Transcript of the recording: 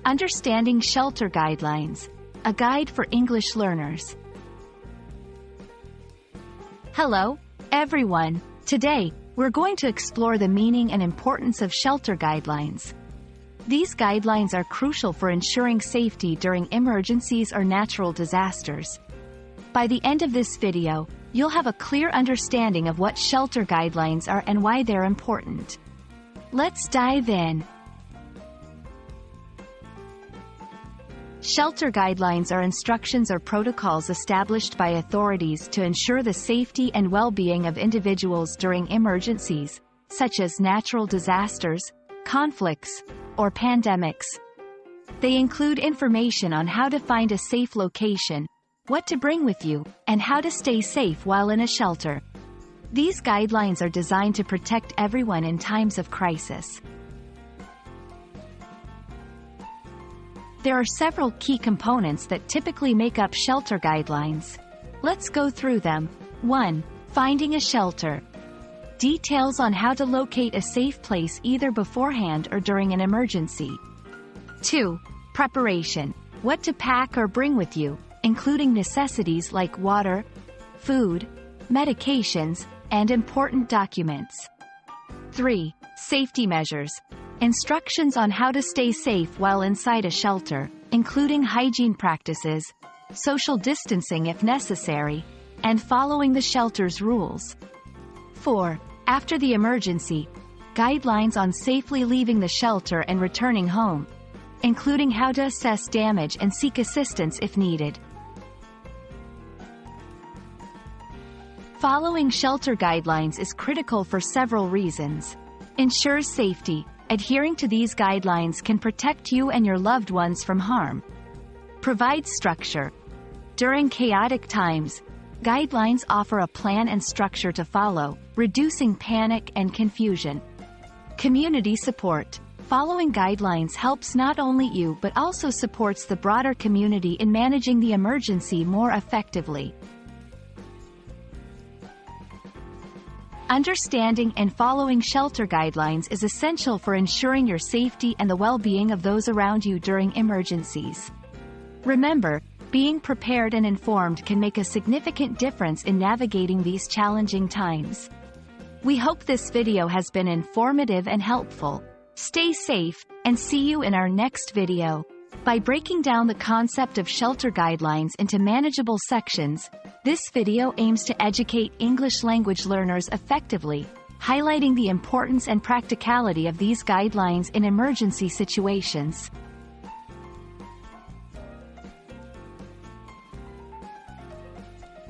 Understanding Shelter Guidelines, a guide for English learners. Hello, everyone. Today, we're going to explore the meaning and importance of shelter guidelines. These guidelines are crucial for ensuring safety during emergencies or natural disasters. By the end of this video, you'll have a clear understanding of what shelter guidelines are and why they're important. Let's dive in. Shelter guidelines are instructions or protocols established by authorities to ensure the safety and well-being of individuals during emergencies, such as natural disasters, conflicts, or pandemics. They include information on how to find a safe location, what to bring with you, and how to stay safe while in a shelter. These guidelines are designed to protect everyone in times of crisis. There are several key components that typically make up shelter guidelines. Let's go through them. 1. Finding a shelter. Details on how to locate a safe place either beforehand or during an emergency. 2. Preparation. What to pack or bring with you, including necessities like water, food, medications, and important documents. 3. Safety measures. Instructions on how to stay safe while inside a shelter, including hygiene practices, social distancing if necessary, and following the shelter's rules. 4. After the emergency, guidelines on safely leaving the shelter and returning home, including how to assess damage and seek assistance if needed. Following shelter guidelines is critical for several reasons. Ensures safety. Adhering to these guidelines can protect you and your loved ones from harm. Provides structure. During chaotic times, guidelines offer a plan and structure to follow, reducing panic and confusion. Community support. Following guidelines helps not only you but also supports the broader community in managing the emergency more effectively. Understanding and following shelter guidelines is essential for ensuring your safety and the well-being of those around you during emergencies. Remember, being prepared and informed can make a significant difference in navigating these challenging times. We hope this video has been informative and helpful. Stay safe, and see you in our next video. By breaking down the concept of shelter guidelines into manageable sections, this video aims to educate English language learners effectively, highlighting the importance and practicality of these guidelines in emergency situations.